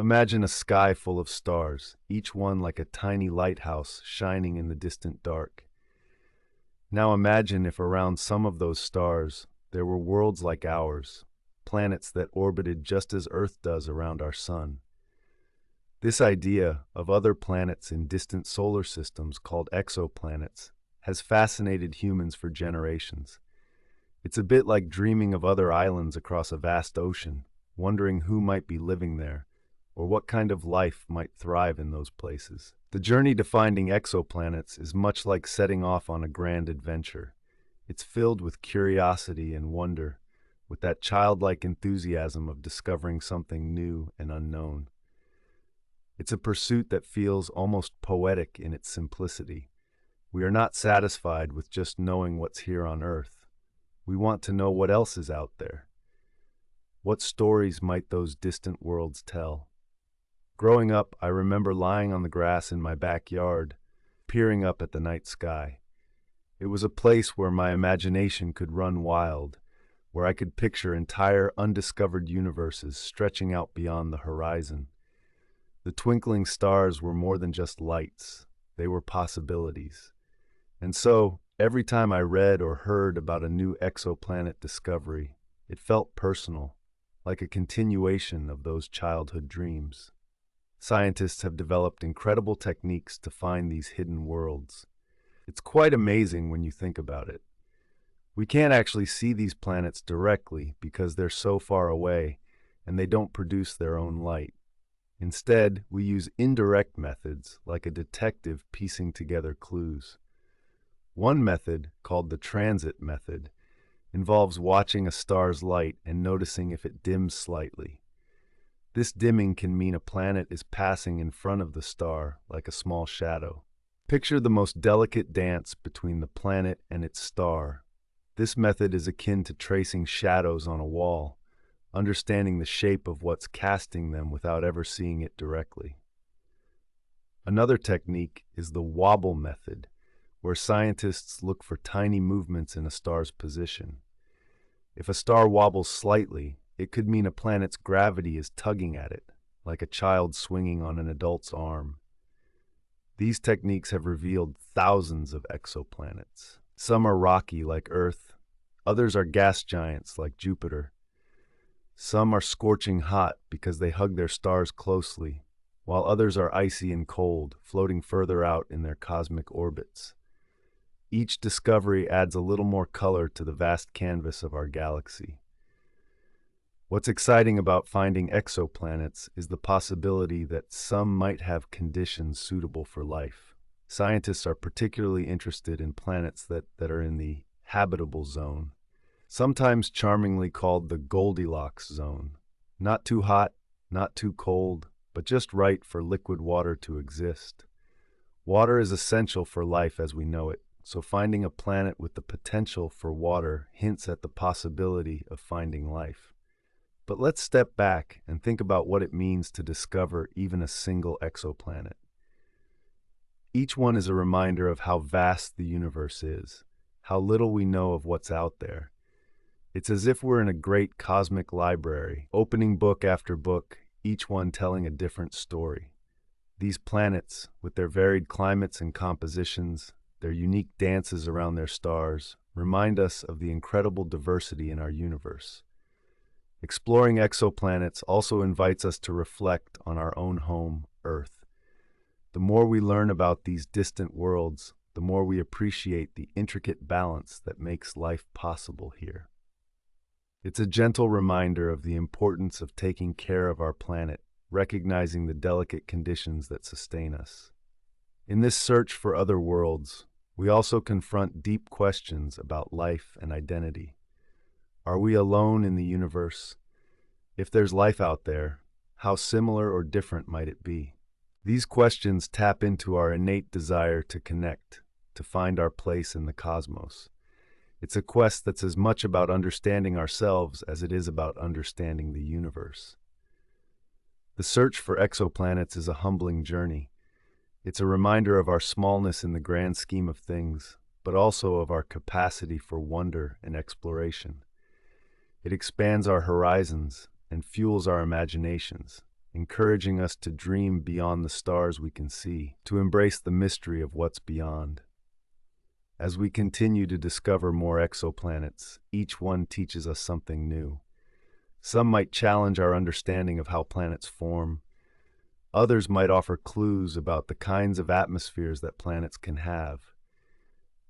Imagine a sky full of stars, each one like a tiny lighthouse shining in the distant dark. Now imagine if around some of those stars there were worlds like ours, planets that orbited just as Earth does around our sun. This idea of other planets in distant solar systems called exoplanets has fascinated humans for generations. It's a bit like dreaming of other islands across a vast ocean, wondering who might be living there, or what kind of life might thrive in those places. The journey to finding exoplanets is much like setting off on a grand adventure. It's filled with curiosity and wonder, with that childlike enthusiasm of discovering something new and unknown. It's a pursuit that feels almost poetic in its simplicity. We are not satisfied with just knowing what's here on Earth. We want to know what else is out there. What stories might those distant worlds tell? Growing up, I remember lying on the grass in my backyard, peering up at the night sky. It was a place where my imagination could run wild, where I could picture entire undiscovered universes stretching out beyond the horizon. The twinkling stars were more than just lights, they were possibilities. And so, every time I read or heard about a new exoplanet discovery, it felt personal, like a continuation of those childhood dreams. Scientists have developed incredible techniques to find these hidden worlds. It's quite amazing when you think about it. We can't actually see these planets directly because they're so far away and they don't produce their own light. Instead, we use indirect methods like a detective piecing together clues. One method, called the transit method, involves watching a star's light and noticing if it dims slightly. This dimming can mean a planet is passing in front of the star like a small shadow. Picture the most delicate dance between the planet and its star. This method is akin to tracing shadows on a wall, understanding the shape of what's casting them without ever seeing it directly. Another technique is the wobble method, where scientists look for tiny movements in a star's position. If a star wobbles slightly, it could mean a planet's gravity is tugging at it, like a child swinging on an adult's arm. These techniques have revealed thousands of exoplanets. Some are rocky like Earth, others are gas giants like Jupiter. Some are scorching hot because they hug their stars closely, while others are icy and cold, floating further out in their cosmic orbits. Each discovery adds a little more color to the vast canvas of our galaxy. What's exciting about finding exoplanets is the possibility that some might have conditions suitable for life. Scientists are particularly interested in planets that are in the habitable zone, sometimes charmingly called the Goldilocks zone. Not too hot, not too cold, but just right for liquid water to exist. Water is essential for life as we know it, so finding a planet with the potential for water hints at the possibility of finding life. But let's step back and think about what it means to discover even a single exoplanet. Each one is a reminder of how vast the universe is, how little we know of what's out there. It's as if we're in a great cosmic library, opening book after book, each one telling a different story. These planets, with their varied climates and compositions, their unique dances around their stars, remind us of the incredible diversity in our universe. Exploring exoplanets also invites us to reflect on our own home, Earth. The more we learn about these distant worlds, the more we appreciate the intricate balance that makes life possible here. It's a gentle reminder of the importance of taking care of our planet, recognizing the delicate conditions that sustain us. In this search for other worlds, we also confront deep questions about life and identity. Are we alone in the universe? If there's life out there, how similar or different might it be? These questions tap into our innate desire to connect, to find our place in the cosmos. It's a quest that's as much about understanding ourselves as it is about understanding the universe. The search for exoplanets is a humbling journey. It's a reminder of our smallness in the grand scheme of things, but also of our capacity for wonder and exploration. It expands our horizons and fuels our imaginations, encouraging us to dream beyond the stars we can see, to embrace the mystery of what's beyond. As we continue to discover more exoplanets, each one teaches us something new. Some might challenge our understanding of how planets form. Others might offer clues about the kinds of atmospheres that planets can have.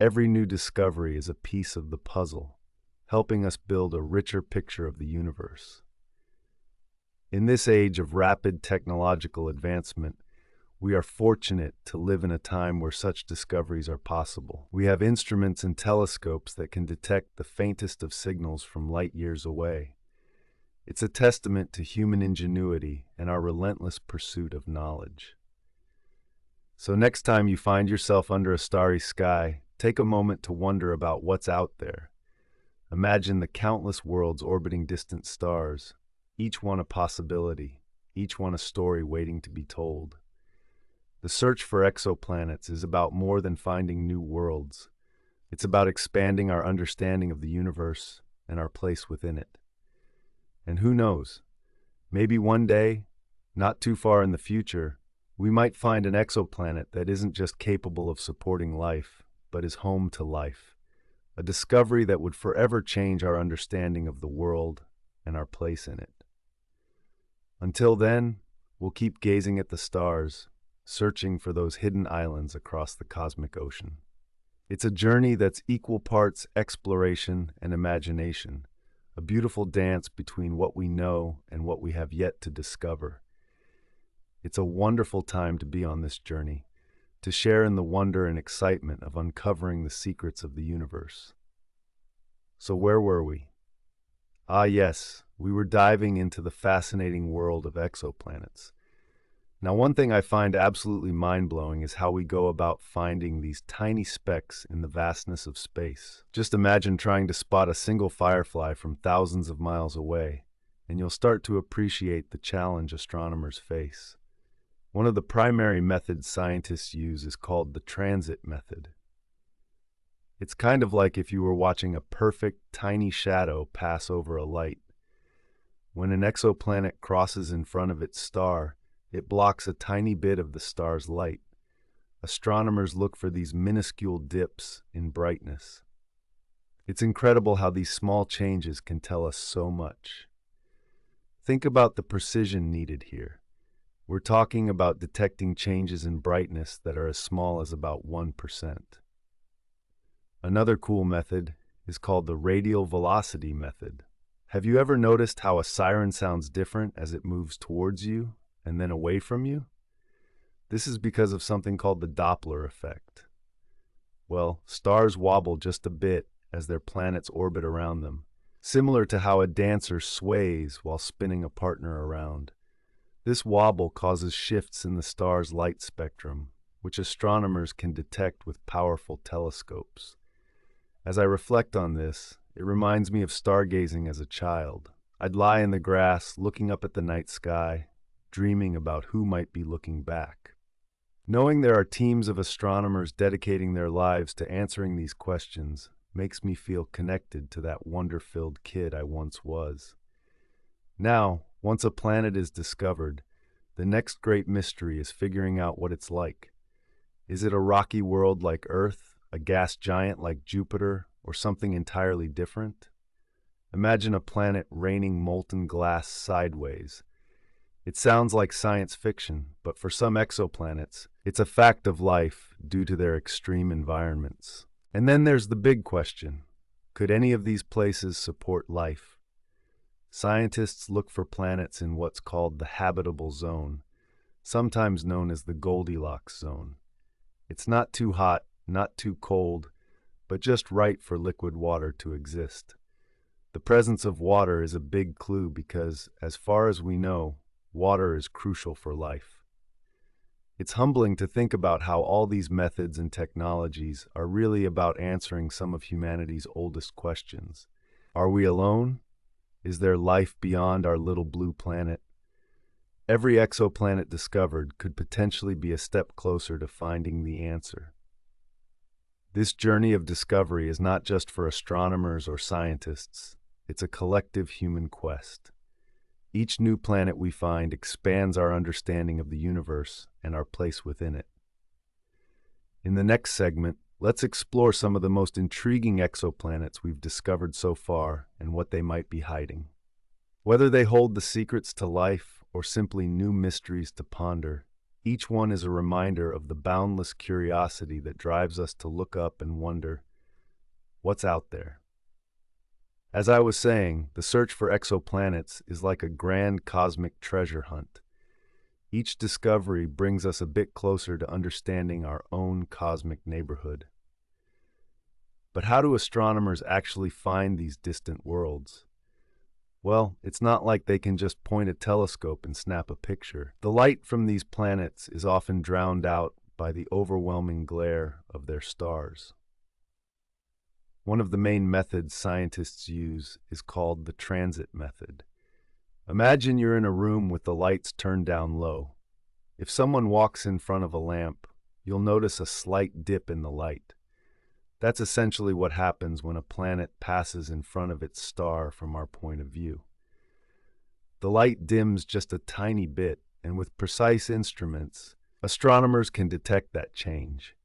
Every new discovery is a piece of the puzzle, helping us build a richer picture of the universe. In this age of rapid technological advancement, we are fortunate to live in a time where such discoveries are possible. We have instruments and telescopes that can detect the faintest of signals from light years away. It's a testament to human ingenuity and our relentless pursuit of knowledge. So next time you find yourself under a starry sky, take a moment to wonder about what's out there. Imagine the countless worlds orbiting distant stars, each one a possibility, each one a story waiting to be told. The search for exoplanets is about more than finding new worlds. It's about expanding our understanding of the universe and our place within it. And who knows, maybe one day, not too far in the future, we might find an exoplanet that isn't just capable of supporting life, but is home to life. A discovery that would forever change our understanding of the world and our place in it. Until then, we'll keep gazing at the stars, searching for those hidden islands across the cosmic ocean. It's a journey that's equal parts exploration and imagination, a beautiful dance between what we know and what we have yet to discover. It's a wonderful time to be on this journey, to share in the wonder and excitement of uncovering the secrets of the universe. So where were we? Ah yes, we were diving into the fascinating world of exoplanets. Now, one thing I find absolutely mind-blowing is how we go about finding these tiny specks in the vastness of space. Just imagine trying to spot a single firefly from thousands of miles away, and you'll start to appreciate the challenge astronomers face. One of the primary methods scientists use is called the transit method. It's kind of like if you were watching a perfect, tiny shadow pass over a light. When an exoplanet crosses in front of its star, it blocks a tiny bit of the star's light. Astronomers look for these minuscule dips in brightness. It's incredible how these small changes can tell us so much. Think about the precision needed here. We're talking about detecting changes in brightness that are as small as about 1%. Another cool method is called the radial velocity method. Have you ever noticed how a siren sounds different as it moves towards you and then away from you? This is because of something called the Doppler effect. Well, stars wobble just a bit as their planets orbit around them, similar to how a dancer sways while spinning a partner around. This wobble causes shifts in the star's light spectrum, which astronomers can detect with powerful telescopes. As I reflect on this, it reminds me of stargazing as a child. I'd lie in the grass, looking up at the night sky, dreaming about who might be looking back. Knowing there are teams of astronomers dedicating their lives to answering these questions makes me feel connected to that wonder-filled kid I once was. Now, once a planet is discovered, the next great mystery is figuring out what it's like. Is it a rocky world like Earth, a gas giant like Jupiter, or something entirely different? Imagine a planet raining molten glass sideways. It sounds like science fiction, but for some exoplanets, it's a fact of life due to their extreme environments. And then there's the big question. Could any of these places support life? Scientists look for planets in what's called the habitable zone, sometimes known as the Goldilocks zone. It's not too hot, not too cold, but just right for liquid water to exist. The presence of water is a big clue because, as far as we know, water is crucial for life. It's humbling to think about how all these methods and technologies are really about answering some of humanity's oldest questions. Are we alone? Is there life beyond our little blue planet? Every exoplanet discovered could potentially be a step closer to finding the answer. This journey of discovery is not just for astronomers or scientists. It's a collective human quest. Each new planet we find expands our understanding of the universe and our place within it. In the next segment, let's explore some of the most intriguing exoplanets we've discovered so far and what they might be hiding. Whether they hold the secrets to life or simply new mysteries to ponder, each one is a reminder of the boundless curiosity that drives us to look up and wonder, what's out there? As I was saying, the search for exoplanets is like a grand cosmic treasure hunt. Each discovery brings us a bit closer to understanding our own cosmic neighborhood. But how do astronomers actually find these distant worlds? Well, it's not like they can just point a telescope and snap a picture. The light from these planets is often drowned out by the overwhelming glare of their stars. One of the main methods scientists use is called the transit method. Imagine you're in a room with the lights turned down low. If someone walks in front of a lamp, you'll notice a slight dip in the light. That's essentially what happens when a planet passes in front of its star from our point of view. The light dims just a tiny bit, and with precise instruments, astronomers can detect that change.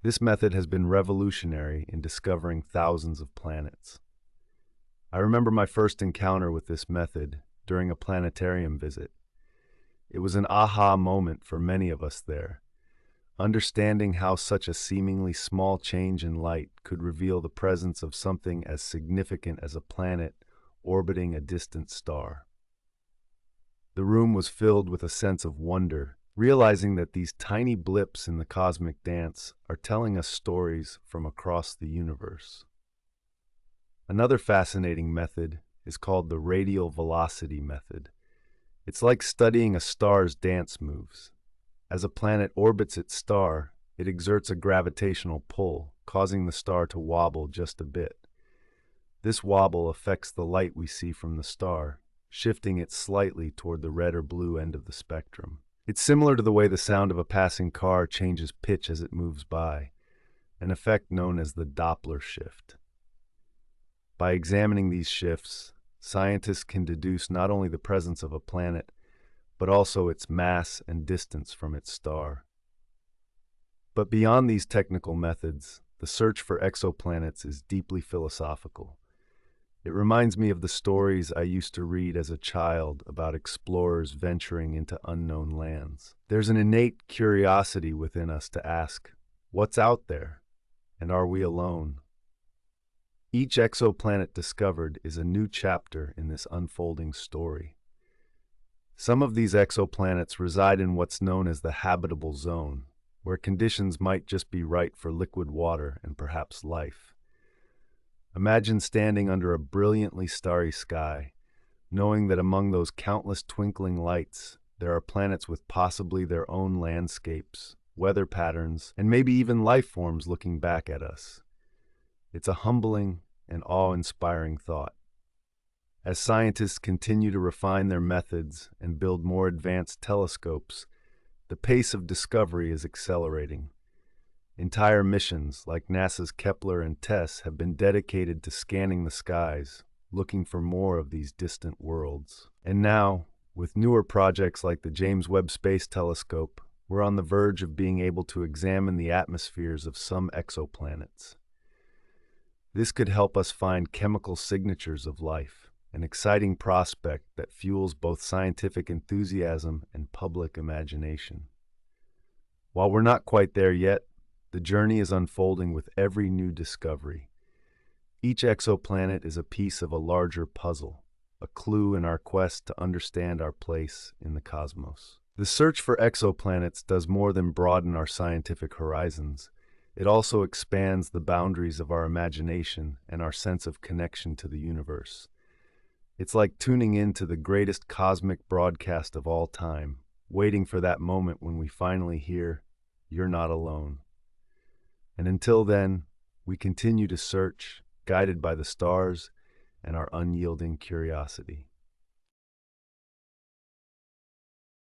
This method has been revolutionary in discovering thousands of planets. I remember my first encounter with this method during a planetarium visit. It was an aha moment for many of us there. Understanding how such a seemingly small change in light could reveal the presence of something as significant as a planet orbiting a distant star. The room was filled with a sense of wonder, realizing that these tiny blips in the cosmic dance are telling us stories from across the universe. Another fascinating method is called the radial velocity method. It's like studying a star's dance moves. As a planet orbits its star, it exerts a gravitational pull, causing the star to wobble just a bit. This wobble affects the light we see from the star, shifting it slightly toward the red or blue end of the spectrum. It's similar to the way the sound of a passing car changes pitch as it moves by, an effect known as the Doppler shift. By examining these shifts, scientists can deduce not only the presence of a planet, but also its mass and distance from its star. But beyond these technical methods, the search for exoplanets is deeply philosophical. It reminds me of the stories I used to read as a child about explorers venturing into unknown lands. There's an innate curiosity within us to ask, what's out there? And are we alone? Each exoplanet discovered is a new chapter in this unfolding story. Some of these exoplanets reside in what's known as the habitable zone, where conditions might just be right for liquid water and perhaps life. Imagine standing under a brilliantly starry sky, knowing that among those countless twinkling lights, there are planets with possibly their own landscapes, weather patterns, and maybe even life forms looking back at us. It's a humbling and awe-inspiring thought. As scientists continue to refine their methods and build more advanced telescopes, the pace of discovery is accelerating. Entire missions, like NASA's Kepler and TESS, have been dedicated to scanning the skies, looking for more of these distant worlds. And now, with newer projects like the James Webb Space Telescope, we're on the verge of being able to examine the atmospheres of some exoplanets. This could help us find chemical signatures of life, an exciting prospect that fuels both scientific enthusiasm and public imagination. While we're not quite there yet, the journey is unfolding with every new discovery. Each exoplanet is a piece of a larger puzzle, a clue in our quest to understand our place in the cosmos. The search for exoplanets does more than broaden our scientific horizons. It also expands the boundaries of our imagination and our sense of connection to the universe. It's like tuning in to the greatest cosmic broadcast of all time, waiting for that moment when we finally hear, "You're not alone." And until then, we continue to search, guided by the stars and our unyielding curiosity.